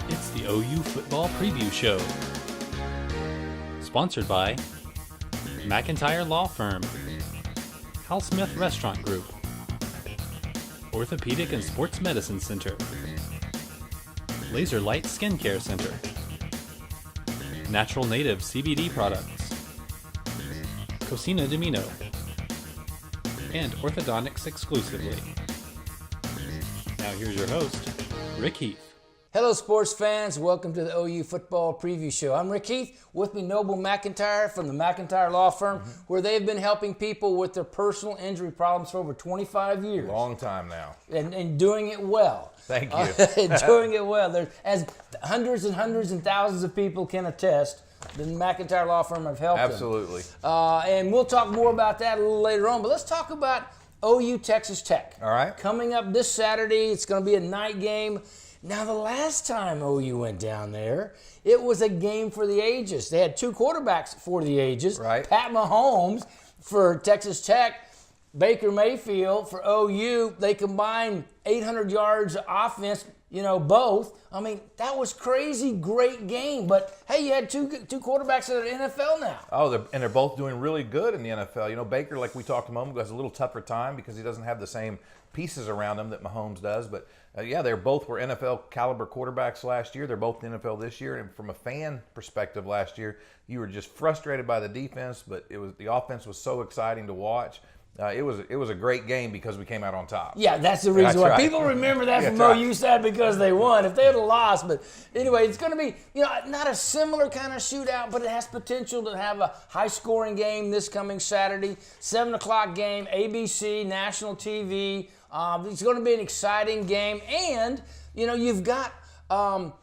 It's the OU Football Preview Show. Sponsored by McIntyre Law Firm, Hal Smith Restaurant Group, Orthopedic and Sports Medicine Center, Laser Light Skincare Center, Natural Native CBD Products, Cocina de Mino, and Orthodontics Exclusively. Now here's your host, Rick Heath. Hello, sports fans. Welcome to the OU Football Preview Show. I'm Rick Heath. With me, Noble McIntyre from the McIntyre Law Firm, where they've been helping people with their personal injury problems for over 25 years. Long time now. And doing it well. Thank you. Doing it well. As hundreds and thousands of people can attest, the McIntyre Law Firm have helped Absolutely. them. And we'll talk more about that a little later on. But let's talk about OU Texas Tech. All right. Coming up this Saturday, it's going to be a night game. Now, the last time OU went down there, it was a game for the ages. They had two quarterbacks for the ages. Right. Pat Mahomes for Texas Tech, Baker Mayfield for OU. They combined 800 yards of offense, both. I mean, that was crazy, great game. But, hey, you had two quarterbacks that are in the NFL now. Oh, they're both doing really good in the NFL. Baker, like we talked a moment ago, has a little tougher time because he doesn't have the same pieces around him that Mahomes does. But, they both were NFL caliber quarterbacks last year. They're both in the NFL this year. And from a fan perspective last year, you were just frustrated by the defense, but the offense was so exciting to watch. It was a great game because we came out on top. Yeah, that's the reason why. Right. People remember that from right. OU side because they won. If they had lost, but anyway, it's going to be not a similar kind of shootout, but it has potential to have a high-scoring game this coming Saturday, 7 o'clock game, ABC, national TV. It's going to be an exciting game, and you've got an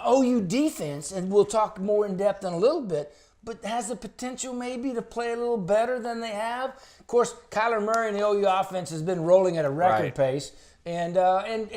OU defense, and we'll talk more in depth in a little bit, but has the potential maybe to play a little better than they have. Of course, Kyler Murray and the OU offense has been rolling at a record pace, and Alan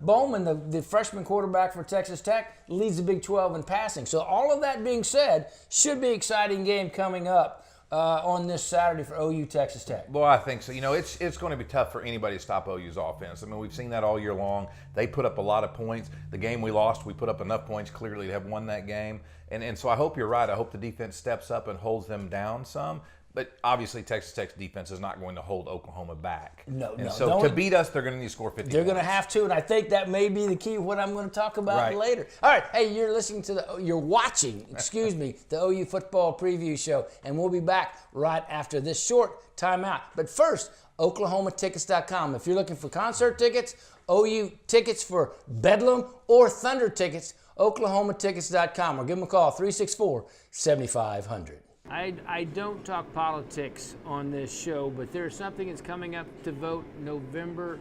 Bowman, the freshman quarterback for Texas Tech, leads the Big 12 in passing. So all of that being said, should be an exciting game coming up on this Saturday for OU Texas Tech. Well, I think so. It's going to be tough for anybody to stop OU's offense. I mean, we've seen that all year long. They put up a lot of points. The game we lost, we put up enough points clearly to have won that game. And so I hope you're right. I hope the defense steps up and holds them down some. But obviously, Texas Tech's defense is not going to hold Oklahoma back. No. So to beat us, they're going to need to score 50 They're points. going to have to, and I think that may be the key of what I'm going to talk about later. All right, hey, you're watching the OU Football Preview Show, and we'll be back right after this short timeout. But first, OklahomaTickets.com. If you're looking for concert tickets, OU tickets for Bedlam, or Thunder tickets, OklahomaTickets.com, or give them a call, 364-7500. I don't talk politics on this show, but there's something that's coming up to vote November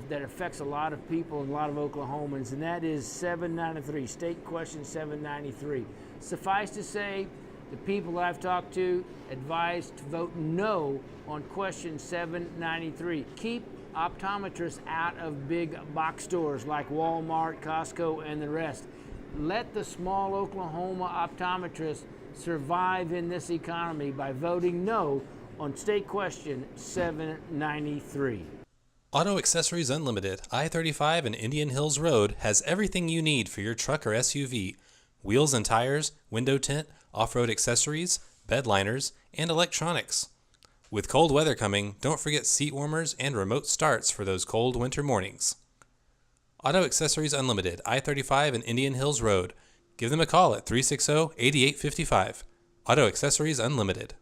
that affects a lot of people and a lot of Oklahomans, and that is 793, State Question 793. Suffice to say, the people that I've talked to advise to vote no on Question 793. Keep optometrists out of big box stores like Walmart, Costco, and the rest. Let the small Oklahoma optometrists survive in this economy by voting no on State Question 793. Auto Accessories Unlimited, I-35 and Indian Hills Road has everything you need for your truck or SUV. Wheels and tires, window tint, off-road accessories, bed liners, and electronics. With cold weather coming, don't forget seat warmers and remote starts for those cold winter mornings. Auto Accessories Unlimited, I-35 and Indian Hills Road. Give them a call at 360-8855. Auto Accessories Unlimited.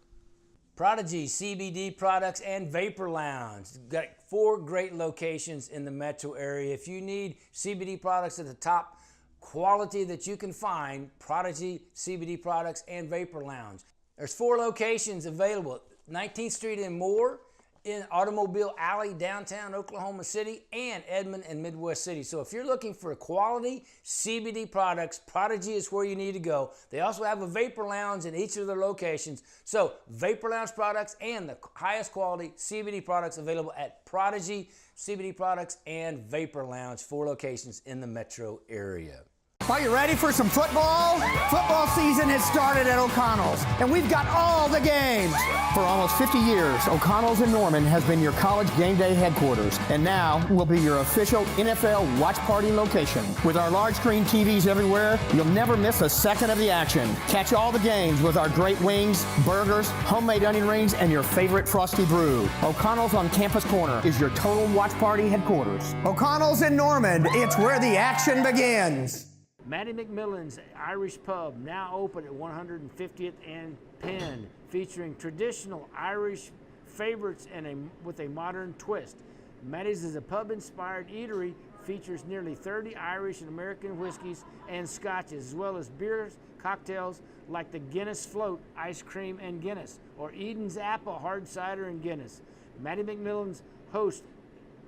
Prodigy CBD products and Vapor Lounge. Got 4 great locations in the metro area. If you need CBD products at the top quality that you can find, Prodigy CBD products and Vapor Lounge. There's 4 locations available. 19th Street and Moore, in Automobile Alley, downtown Oklahoma City, and Edmond and Midwest City. So if you're looking for quality CBD products, Prodigy is where you need to go. They also have a Vapor Lounge in each of their locations. So Vapor Lounge products and the highest quality CBD products available at Prodigy CBD products and Vapor Lounge, 4 locations in the metro area. Are you ready for some football? Football season has started at O'Connell's, and we've got all the games. For almost 50 years, O'Connell's in Norman has been your college game day headquarters, and now will be your official NFL watch party location. With our large screen TVs everywhere, you'll never miss a second of the action. Catch all the games with our great wings, burgers, homemade onion rings, and your favorite frosty brew. O'Connell's on Campus Corner is your total watch party headquarters. O'Connell's in Norman, it's where the action begins. Matty McMillan's Irish Pub, now open at 150th and Penn, featuring traditional Irish favorites and with a modern twist. Matty's is a pub-inspired eatery, features nearly 30 Irish and American whiskeys and scotches, as well as beers, cocktails like the Guinness Float, ice cream and Guinness, or Eden's Apple, hard cider and Guinness. Matty McMillan's hosts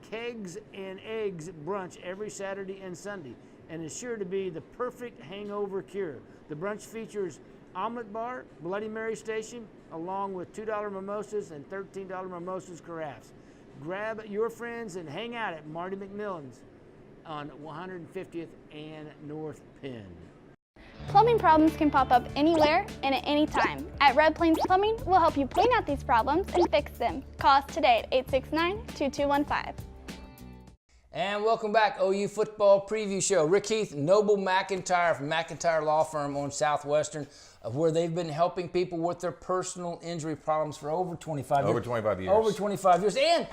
Kegs and Eggs brunch every Saturday and Sunday, and is sure to be the perfect hangover cure. The brunch features omelet bar, Bloody Mary station, along with $2 mimosas and $13 mimosas carafes. Grab your friends and hang out at Marty McMillan's on 150th and North Penn. Plumbing problems can pop up anywhere and at any time. At Red Plains Plumbing, we'll help you point out these problems and fix them. Call us today at 869-2215. And welcome back, OU Football Preview Show. Rick Heath, Noble McIntyre from McIntyre Law Firm on Southwestern, where they've been helping people with their personal injury problems for over 25 years. Over 25 years. Over 25 years. And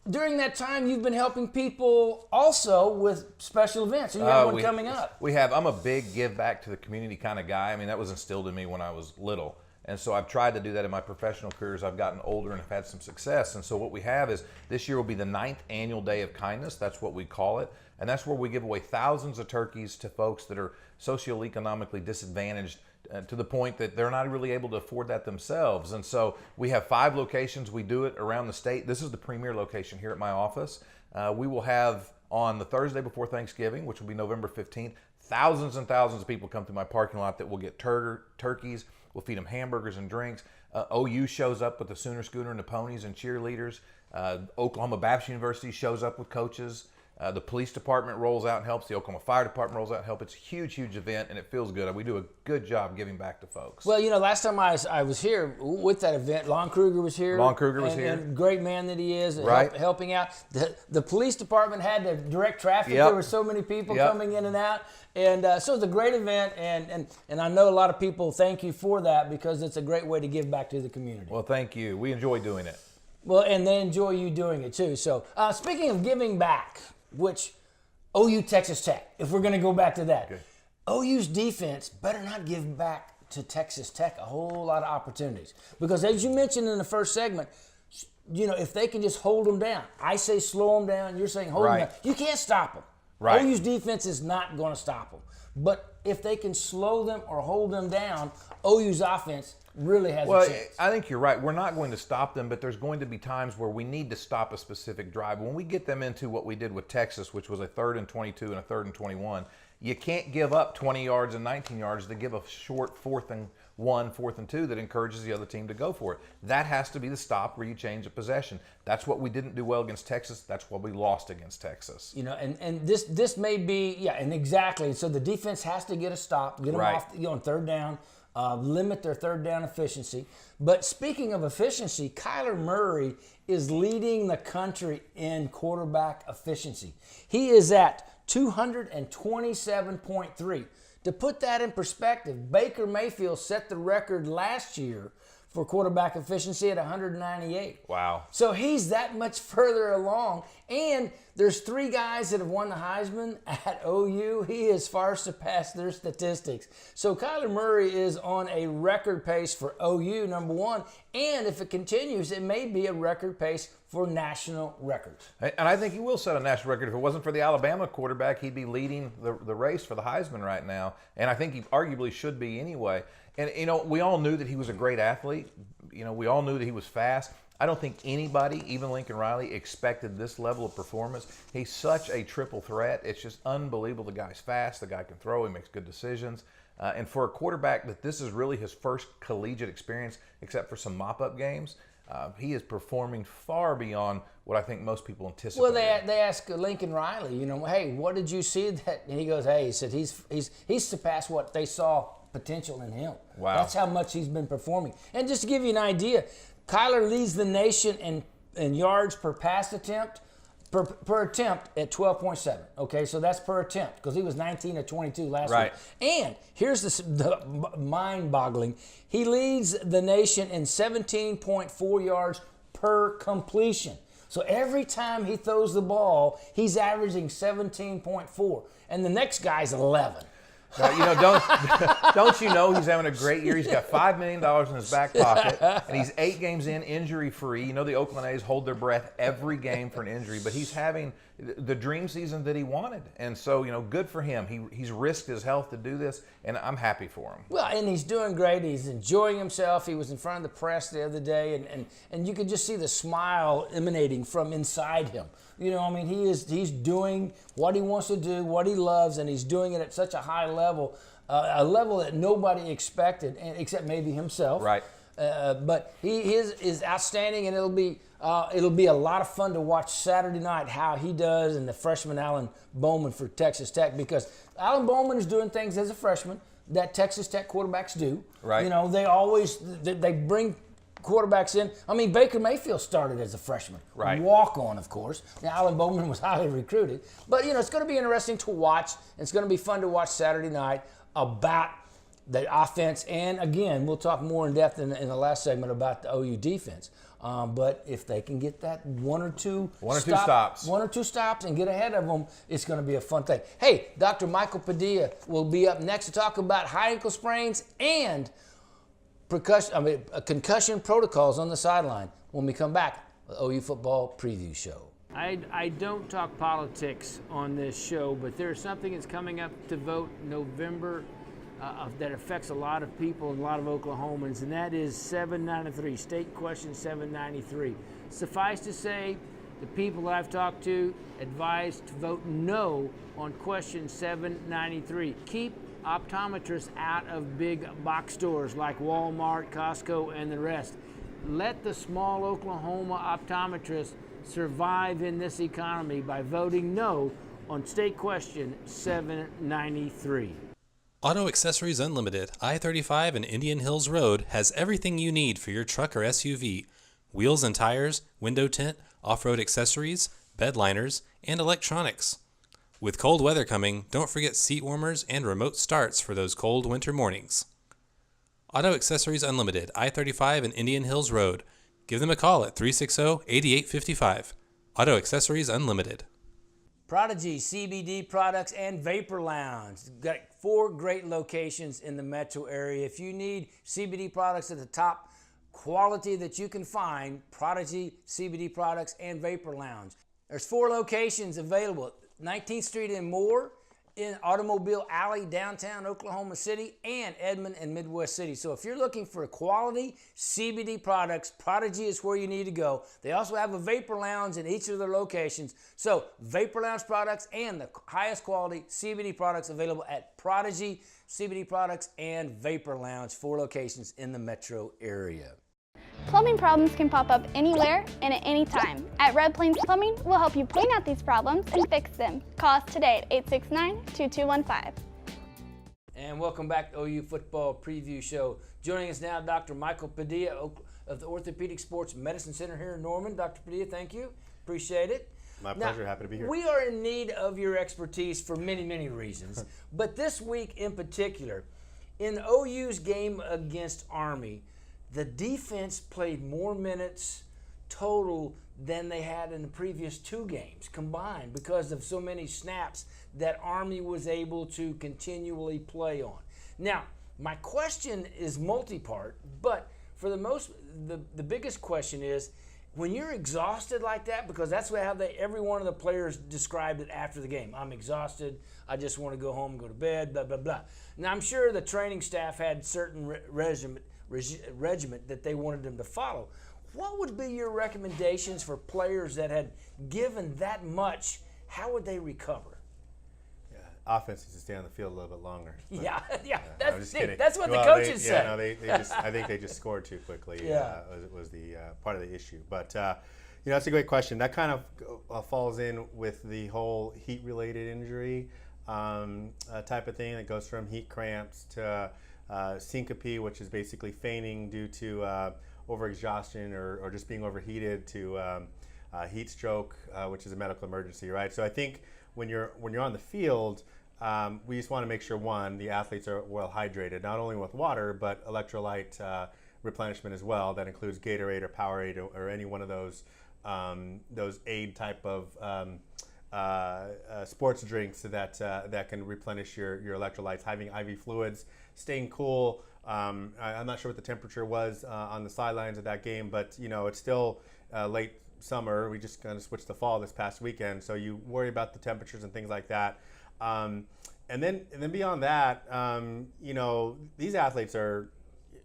during that time, you've been helping people also with special events. And you have one coming up. We have. I'm a big give back to the community kind of guy. I mean, that was instilled in me when I was little. And so I've tried to do that in my professional career as I've gotten older and have had some success. And so what we have is this year will be the 9th annual Day of Kindness. That's what we call it. And that's where we give away thousands of turkeys to folks that are socioeconomically disadvantaged to the point that they're not really able to afford that themselves. And so we have 5 locations. We do it around the state. This is the premier location here at my office. We will have on the Thursday before Thanksgiving, which will be November 15th, thousands and thousands of people come through my parking lot that will get turkeys. We'll feed them hamburgers and drinks. OU shows up with the Sooner Scooter and the ponies and cheerleaders. Oklahoma Baptist University shows up with coaches. The police department rolls out and helps. The Oklahoma Fire Department rolls out and helps. It's a huge, huge event, and it feels good. We do a good job giving back to folks. Well, you know, last time I was here with that event, Lon Kruger was here. Lon Kruger was here. And great man that he is, right. helping out. The police department had to direct traffic. Yep. There were so many people Yep. coming in and out. And so it's a great event, and I know a lot of people thank you for that because it's a great way to give back to the community. Well, thank you. We enjoy doing it. Well, and they enjoy you doing it too. So speaking of giving back, which OU Texas Tech, if we're going to go back to that, okay. OU's defense better not give back to Texas Tech a whole lot of opportunities. Because as you mentioned in the first segment, you know, if they can just hold them down, I say slow them down, you're saying hold them down. You can't stop them. Right. OU's defense is not going to stop them. But if they can slow them or hold them down, OU's offense really has a chance. I think you're right. We're not going to stop them, but there's going to be times where we need to stop a specific drive. When we get them into what we did with Texas, which was a 3rd and 22 and a 3rd and 21, you can't give up 20 yards and 19 yards to give a short 4th and 1, 4th and 2 that encourages the other team to go for it. That has to be the stop where you change a possession. That's what we didn't do well against Texas. That's why we lost against Texas. You know, and this may be, yeah, and exactly. So the defense has to get a stop, get them Right. off, on 3rd down, limit their 3rd down efficiency. But speaking of efficiency, Kyler Murray is leading the country in quarterback efficiency. He is at 227.3. To put that in perspective, Baker Mayfield set the record last year for quarterback efficiency at 198. Wow. So he's that much further along. And there's 3 guys that have won the Heisman at OU. He has far surpassed their statistics. So Kyler Murray is on a record pace for OU, number 1. And if it continues, it may be a record pace for national records. And I think he will set a national record. If it wasn't for the Alabama quarterback, he'd be leading the race for the Heisman right now. And I think he arguably should be anyway. And, you know, we all knew that he was a great athlete. You know, we all knew that he was fast. I don't think anybody, even Lincoln Riley, expected this level of performance. He's such a triple threat. It's just unbelievable. The guy's fast. The guy can throw. He makes good decisions. And for a quarterback that this is really his first collegiate experience, except for some mop-up games, he is performing far beyond what I think most people anticipate. Well, they asked Lincoln Riley, hey, what did you see that? And he goes, hey, he said he's surpassed what they saw potential in him. Wow. That's how much he's been performing. And just to give you an idea, Kyler leads the nation in yards per pass attempt, per attempt at 12.7. Okay, so that's per attempt because he was 19 of 22 last week. And here's the mind-boggling. He leads the nation in 17.4 yards per completion. So every time he throws the ball, he's averaging 17.4. And the next guy's 11. Don't you know he's having a great year? He's got $5 million in his back pocket, and he's 8 games in, injury-free. The Oakland A's hold their breath every game for an injury, but he's having the dream season that he wanted. And so, good for him. He's risked his health to do this, and I'm happy for him. Well, and he's doing great. He's enjoying himself. He was in front of the press the other day, and you could just see the smile emanating from inside him. He's doing what he wants to do, what he loves, and he's doing it at such a high level, a level that nobody expected, except maybe himself. Right. But he is outstanding, and it'll be a lot of fun to watch Saturday night how he does and the freshman Alan Bowman for Texas Tech, because Alan Bowman is doing things as a freshman that Texas Tech quarterbacks do. Right. They bring quarterbacks in. Baker Mayfield started as a freshman. Right. Walk on, of course. Now, Alan Bowman was highly recruited. But, it's going to be interesting to watch. It's going to be fun to watch Saturday night about the offense. And, again, we'll talk more in depth in the last segment about the OU defense. But if they can get that one or two stops and get ahead of them, it's going to be a fun thing. Hey, Dr. Michael Padilla will be up next to talk about high ankle sprains and concussion protocols on the sideline when we come back with OU Football Preview Show. I don't talk politics on this show, but there's something that's coming up to vote November that affects a lot of people and a lot of Oklahomans, and that is 793, State Question 793. Suffice to say, the people that I've talked to advise to vote no on Question 793. Keep optometrists out of big box stores like Walmart, Costco, and the rest. Let the small Oklahoma optometrists survive in this economy by voting no on State Question 793. Auto Accessories Unlimited, I-35 and Indian Hills Road has everything you need for your truck or SUV. Wheels and tires, window tint, off-road accessories, bed liners, and electronics. With cold weather coming, don't forget seat warmers and remote starts for those cold winter mornings. Auto Accessories Unlimited, I-35 and Indian Hills Road. Give them a call at 360-8855. Auto Accessories Unlimited. Prodigy CBD products and Vapor Lounge. Got 4 great locations in the metro area. If you need CBD products at the top quality that you can find, Prodigy CBD products and Vapor Lounge. There's 4 locations available. 19th Street and Moore, in Automobile Alley, downtown Oklahoma City, and Edmond and Midwest City. So if you're looking for quality CBD products, Prodigy is where you need to go. They also have a Vapor Lounge in each of their locations. So Vapor Lounge products and the highest quality CBD products available at Prodigy CBD products and Vapor Lounge, 4 locations in the metro area. Plumbing problems can pop up anywhere and at any time. At Red Plains Plumbing, we'll help you point out these problems and fix them. Call us today at 869-2215. And welcome back to OU Football Preview Show. Joining us now, Dr. Michael Padilla of the Orthopedic Sports Medicine Center here in Norman. Dr. Padilla, thank you. Appreciate it. My pleasure. Happy to be here. We are in need of your expertise for many, many reasons. But this week in particular, in OU's game against Army, the defense played more minutes total than they had in the previous 2 games combined because of so many snaps that Army was able to continually play on. Now, my question is multi-part, but for the biggest question is, when you're exhausted like that, because that's how every one of the players described it after the game. I'm exhausted. I just want to go home and go to bed, blah, blah, blah. Now, I'm sure the training staff had certain regiment that they wanted them to follow. What would be your recommendations for players that had given that much? How would they recover? offense needs to stay on the field a little bit longer. But, Yeah, yeah. I'm just kidding. That's what the Well, coaches they, say. Yeah, no, they just I think they just scored too quickly. Yeah. Was the part of the issue. But that's a great question. That kind of falls in with the whole heat-related injury type of thing that goes from heat cramps to syncope, which is basically fainting due to overexhaustion or just being overheated, to heat stroke, which is a medical emergency, right? So I think when you're on the field, we just want to make sure, one, the athletes are well hydrated, not only with water, but electrolyte replenishment as well. That includes Gatorade or Powerade or any one of those aid type of sports drinks that can replenish your electrolytes. Having IV fluids, staying cool. I'm not sure what the temperature was on the sidelines of that game, but it's still late summer. We just kind of switched to fall this past weekend, so you worry about the temperatures and things like that. And then beyond that, these athletes are,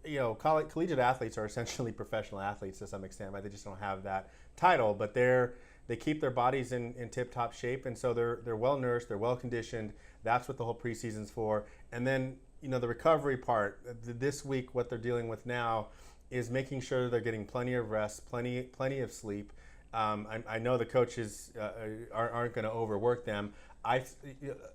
collegiate athletes are essentially professional athletes to some extent, right? They just don't have that title, but they keep their bodies in tip-top shape, and so they're well nourished, they're well conditioned. That's what the whole preseason's for. And then the recovery part. This week, what they're dealing with now is making sure they're getting plenty of rest, plenty of sleep. I know the coaches aren't going to overwork them.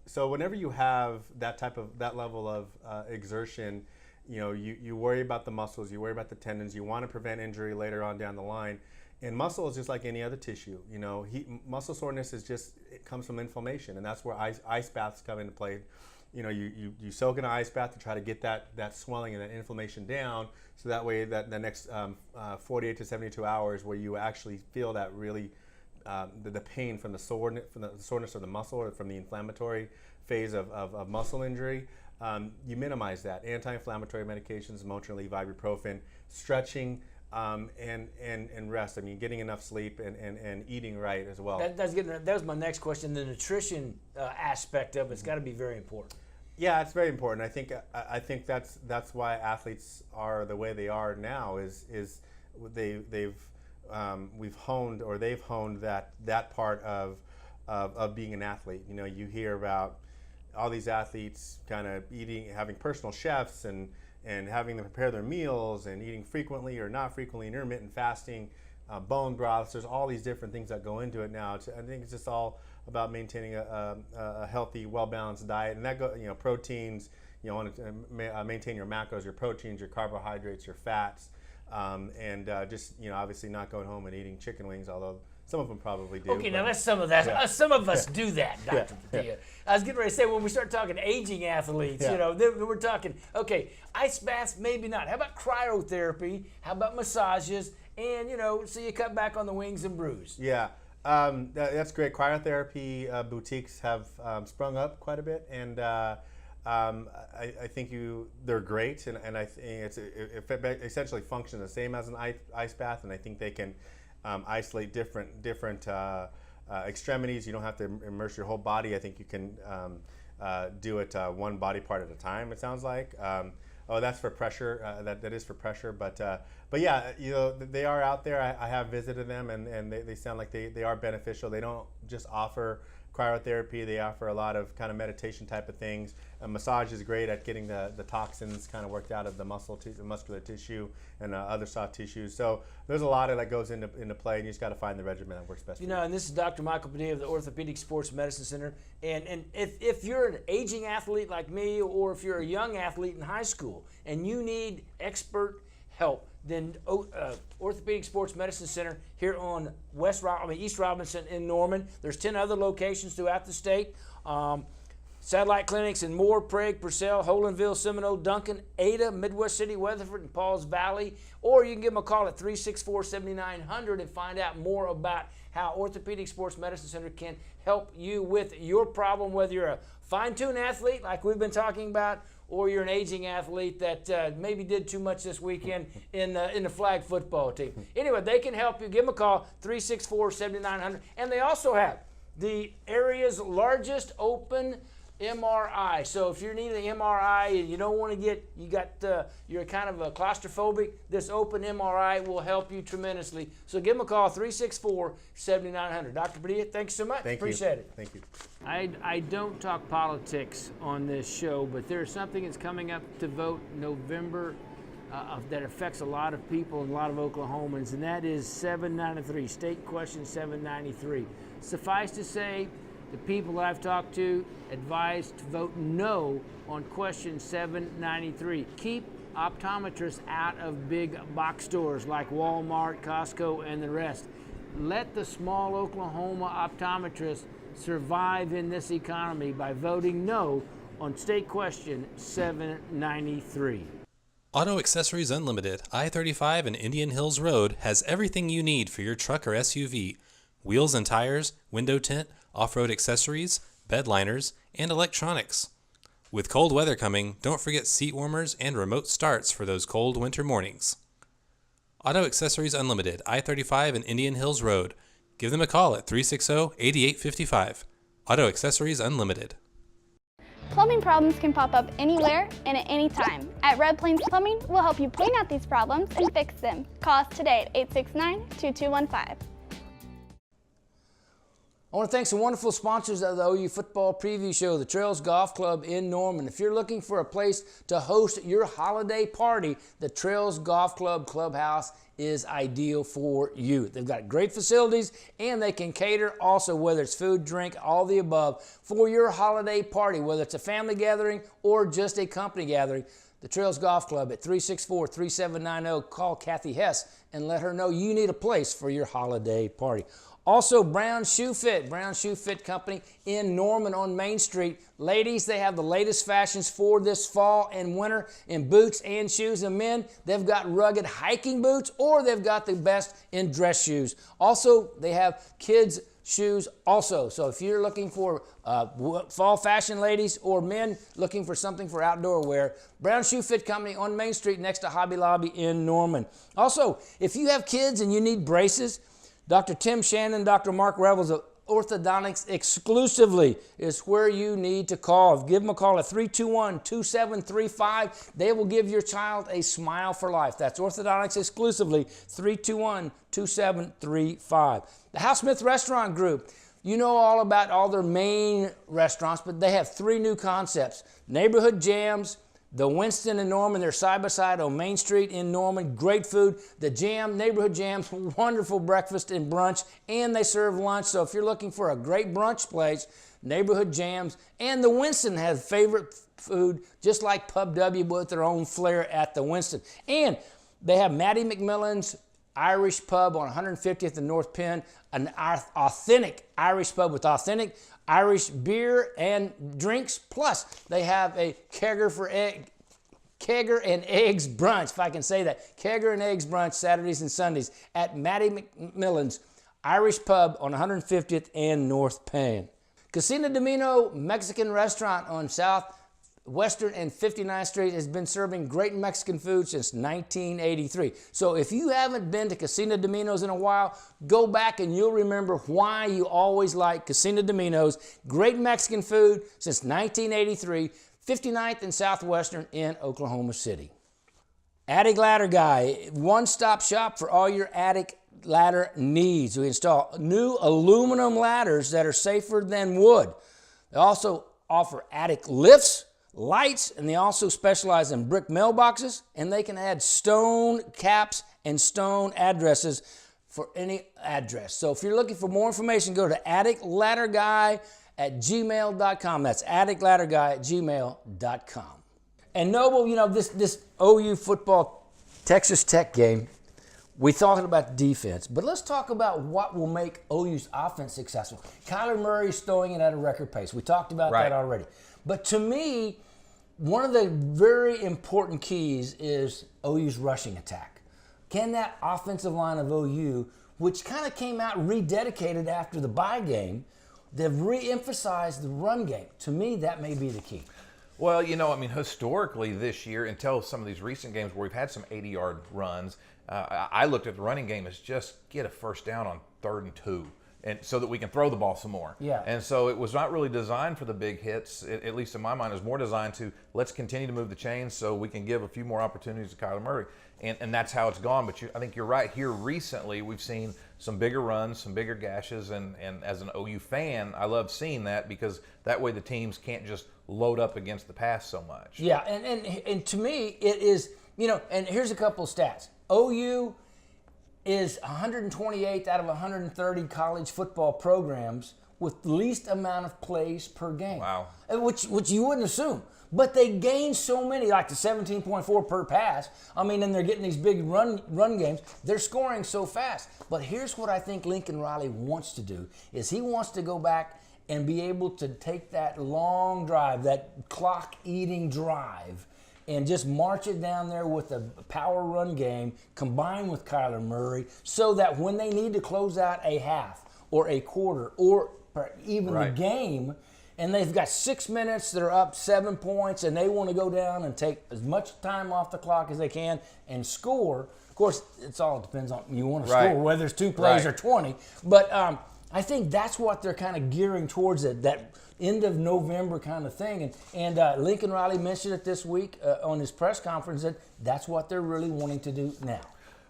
So whenever you have that level of exertion, you worry about the muscles, you worry about the tendons, you want to prevent injury later on down the line. And muscle is just like any other tissue. Muscle soreness it comes from inflammation, and that's where ice baths come into play. You soak in an ice bath to try to get that swelling and that inflammation down, so that way that the next 48 to 72 hours where you actually feel that really the pain from the soreness of the muscle or from the inflammatory phase of muscle injury, you minimize that. Anti-inflammatory medications, Motrin, ibuprofen, stretching, and rest. I mean, getting enough sleep and eating right as well. That was my next question. The nutrition aspect of it's got to be very important. Yeah, it's very important. I think that's why athletes are the way they are now. They've honed that part of being an athlete. You hear about all these athletes kind of having personal chefs and having them prepare their meals and eating frequently or not frequently, intermittent fasting, bone broths. There's all these different things that go into it now. I think it's just all about maintaining a healthy, well-balanced diet, and that proteins. You want to maintain your macros, your proteins, your carbohydrates, your fats, and just obviously not going home and eating chicken wings, although some of them probably do. Okay, now that's some of that. Yeah. Some of us do that, Dr. Padilla. I was getting ready to say, when we start talking aging athletes, then we're talking, okay, ice baths, maybe not. How about cryotherapy? How about massages? And, so you cut back on the wings and brews. Yeah, that's great. Cryotherapy boutiques have sprung up quite a bit, and I think they're great, and I think it essentially function the same as an ice bath, and I think they can isolate different extremities. You don't have to immerse your whole body. I think you can do it one body part at a time, it sounds like. That's for pressure. That is for pressure, but yeah, they are out there. I have visited them, and they sound like they are beneficial. They don't just offer cryotherapy. They offer a lot of kind of meditation type of things. Massage is great at getting the toxins kind of worked out of the muscular tissue and other soft tissues. So there's a lot of that goes into play, and you just got to find the regimen that works best for you. And this is Dr. Michael Padilla of the Orthopedic Sports Medicine Center. And if you're an aging athlete like me, or if you're a young athlete in high school and you need expert help, then Orthopedic Sports Medicine Center here on East Robinson in Norman. There's 10 other locations throughout the state. Satellite clinics in Moore, Prague, Purcell, Holenville, Seminole, Duncan, Ada, Midwest City, Weatherford, and Pauls Valley. Or you can give them a call at 364-7900 and find out more about how Orthopedic Sports Medicine Center can help you with your problem, whether you're a fine-tuned athlete like we've been talking about, or you're an aging athlete that maybe did too much this weekend in the flag football team. Anyway, they can help you. Give them a call, 364-7900. And they also have the area's largest open MRI. So if you're needing an MRI and you don't want to you're kind of a claustrophobic, this open MRI will help you tremendously. So give them a call, 364-7900. Dr. Padilla, thanks so much. Appreciate it. Thank you. I don't talk politics on this show, but there's something that's coming up to vote November that affects a lot of people and a lot of Oklahomans, and that is 793, State Question 793. Suffice to say, the people that I've talked to advise to vote no on question 793. Keep optometrists out of big box stores like Walmart, Costco, and the rest. Let the small Oklahoma optometrists survive in this economy by voting no on State Question 793. Auto Accessories Unlimited, I-35 and Indian Hills Road has everything you need for your truck or SUV. Wheels and tires, window tint, off-road accessories, bed liners, and electronics. With cold weather coming, don't forget seat warmers and remote starts for those cold winter mornings. Auto Accessories Unlimited, I-35 and Indian Hills Road. Give them a call at 360-8855. Auto Accessories Unlimited. Plumbing problems can pop up anywhere and at any time. At Red Plains Plumbing, we'll help you point out these problems and fix them. Call us today at 869-2215. I want to thank some wonderful sponsors of the OU Football Preview Show, the Trails Golf Club in Norman. If you're looking for a place to host your holiday party, the Trails Golf Club Clubhouse is ideal for you. They've got great facilities and they can cater also, whether it's food, drink, all the above, for your holiday party, whether it's a family gathering or just a company gathering. The Trails Golf Club at 364-3790. Call Kathy Hess and let her know you need a place for your holiday party. Also, Brown Shoe Fit, Brown Shoe Fit Company in Norman on Main Street. Ladies, they have the latest fashions for this fall and winter in boots and shoes. And men, they've got rugged hiking boots or they've got the best in dress shoes. Also, they have kids' shoes also. So if you're looking for fall fashion, ladies, or men looking for something for outdoor wear, Brown Shoe Fit Company on Main Street next to Hobby Lobby in Norman. Also, if you have kids and you need braces, Dr. Tim Shannon, Dr. Mark Revels of Orthodontics exclusively is where you need to call. Give them a call at 321-2735. They will give your child a smile for life. That's Orthodontics exclusively, 321-2735. The Hal Smith Restaurant Group. You know all about all their main restaurants, but they have 3 new concepts. Neighborhood Jams, the Winston and Norman, they're side by side on Main Street in Norman. Great food. The Jam, Neighborhood Jams, wonderful breakfast and brunch, and they serve lunch. So if you're looking for a great brunch place, Neighborhood Jams. And the Winston has favorite food, just like Pub W, with their own flair at the Winston. And they have Matty McMillan's Irish Pub on 150th and North Penn, an authentic Irish pub with authentic Irish beer and drinks. Plus, they have a Kegger and Eggs brunch, if I can say that. Kegger and Eggs brunch Saturdays and Sundays at Matty McMillan's Irish Pub on 150th and North Penn. Casino Domino Mexican Restaurant on Southwestern and 59th Street has been serving great Mexican food since 1983. So if you haven't been to Casino Domino's in a while, go back and you'll remember why you always like Casino Domino's. Great Mexican food since 1983, 59th and Southwestern in Oklahoma City. Attic Ladder Guy, one-stop shop for all your attic ladder needs. We install new aluminum ladders that are safer than wood. They also offer attic lifts, lights, and they also specialize in brick mailboxes, and they can add stone caps and stone addresses for any address. So if you're looking for more information, go to atticladderguy@gmail.com. That's atticladderguy@gmail.com. And Noble, you know, this OU football Texas Tech game, we talking about defense, but let's talk about what will make OU's offense successful. Kyler Murray is throwing it at a record pace. We talked about that already. But to me, one of the very important keys is OU's rushing attack. Can that offensive line of OU, which kind of came out rededicated after the bye game, they've re-emphasized the run game. To me, that may be the key. Well, you know, I mean, historically this year, until some of these recent games where we've had some 80-yard runs, I looked at the running game as just get a first down on 3rd and 2. and so that we can throw the ball some more. Yeah. And so it was not really designed for the big hits, at least in my mind. It was more designed to let's continue to move the chains so we can give a few more opportunities to Kyler Murray. And that's how it's gone. But I think you're right. Here recently, we've seen some bigger runs, some bigger gashes. And as an OU fan, I love seeing that because that way the teams can't just load up against the pass so much. Yeah, and to me, it is, and here's a couple of stats. OU is 128th out of 130 college football programs with least amount of plays per game. Wow. Which you wouldn't assume. But they gain so many, like the 17.4 per pass. I mean, and they're getting these big run games. They're scoring so fast. But here's what I think Lincoln Riley wants to do, is he wants to go back and be able to take that long drive, that clock-eating drive, and just march it down there with a power run game combined with Kyler Murray so that when they need to close out a half or a quarter or even the game, and they've got 6 minutes, they're up 7 points, and they want to go down and take as much time off the clock as they can and score. Of course, it all depends on you want to score, whether it's 2 plays or 20. But I think that's what they're kind of gearing towards, that end of November kind of thing. And Lincoln Riley mentioned it this week on his press conference that that's what they're really wanting to do now.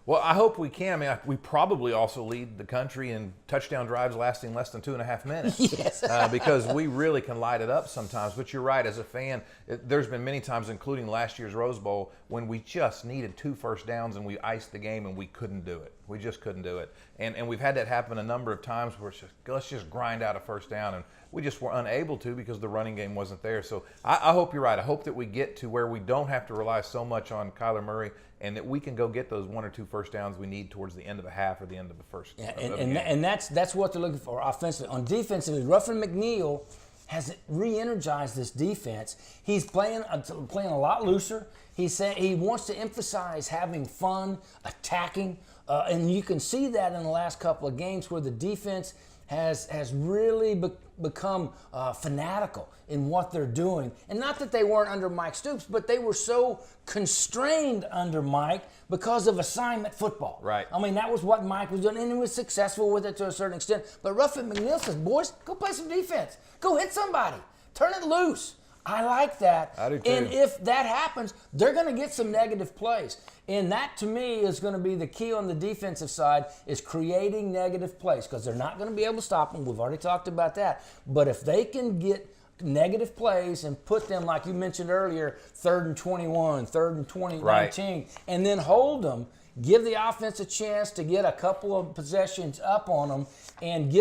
Well, I hope we can. I mean, we probably also lead the country in touchdown drives lasting less than 2.5 minutes. Yes. Because we really can light it up sometimes. But you're right, as a fan, there's been many times, including last year's Rose Bowl, when we just needed 2 first downs and we iced the game and we couldn't do it. We just couldn't do it. And we've had that happen a number of times where it's just, let's just grind out a first down, and we just were unable to because the running game wasn't there. So I hope you're right. I hope that we get to where we don't have to rely so much on Kyler Murray, and that we can go get those 1 or 2 first downs we need towards the end of a half or the end of the first. Yeah, and that's what they're looking for offensively. On defensively, Ruffin McNeil has re-energized this defense. He's playing a lot looser. He wants to emphasize having fun, attacking, and you can see that in the last couple of games where the defense has really become fanatical in what they're doing. And not that they weren't under Mike Stoops, but they were so constrained under Mike because of assignment football. Right. I mean, that was what Mike was doing, and he was successful with it to a certain extent. But Ruffin McNeil says, boys, go play some defense. Go hit somebody. Turn it loose. I like that. I do too. And if that happens, they're going to get some negative plays. And that, to me, is going to be the key on the defensive side, is creating negative plays, because they're not going to be able to stop them. We've already talked about that. But if they can get negative plays and put them, like you mentioned earlier, 3rd and 21, 3rd and 19, right, and then hold them, give the offense a chance to get a couple of possessions up on them and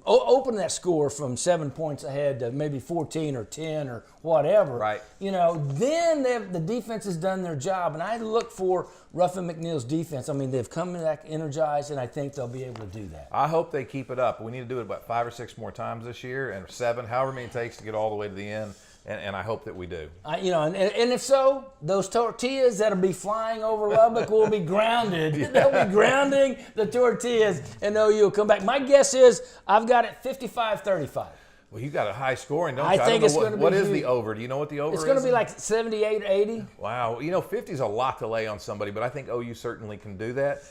open that score from 7 points ahead to maybe 14 or 10 or whatever. Right. Then the defense has done their job. And I look for Ruffin McNeil's defense. I mean, they've come back energized, and I think they'll be able to do that. I hope they keep it up. We need to do it about 5 or 6 more times this year, and 7, however many it takes to get all the way to the end. And I hope that we do. And if so, those tortillas that'll be flying over Lubbock will be grounded. Yeah. They'll be grounding the tortillas, and OU will come back. My guess is I've got it 55-35. Well, you got a high scoring, don't you? I think it's going to be. What is the over? Do you know what the over is? It's going to be like 78-80. Wow. 50 is a lot to lay on somebody, but I think OU certainly can do that.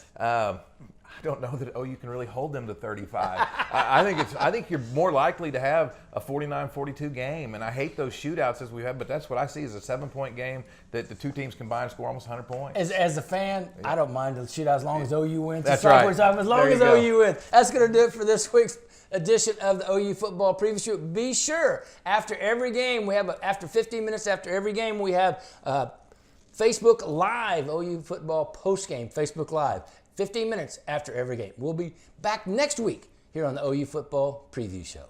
I don't know that OU can really hold them to 35. I think you're more likely to have a 49-42 game, and I hate those shootouts as we have, but that's what I see as a 7-point game that the 2 teams combine and score almost 100 points. As a fan, yeah, I don't mind the shootout as long as OU wins. That's right. As long as OU wins. That's going to do it for this week's edition of the OU Football Preview Show. Be sure, after every game, after 15 minutes after every game, we have Facebook Live, OU Football Postgame, Facebook Live. 15 minutes after every game. We'll be back next week here on the OU Football Preview Show.